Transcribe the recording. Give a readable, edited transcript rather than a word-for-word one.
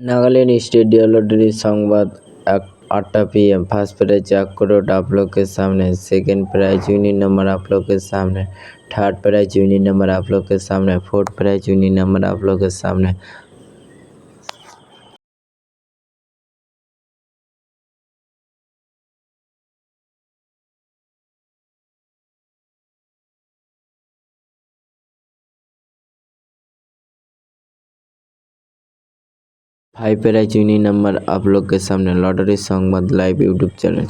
Nagaland stadium lottery संवाद 8 PM। First prize 1 crore आप लोग के सामने। सेकंड प्राइज विनिंग नंबर आप लोग के सामने। थर्ड प्राइज विनिंग नंबर आप लोग के सामने। फोर्थ प्राइज विनिंग नंबर आप लोग के सामने। फाइव प्राइज विनिंग नंबर आप लोग के सामने। लॉटरी संवाद लाइव यूट्यूब चैनल।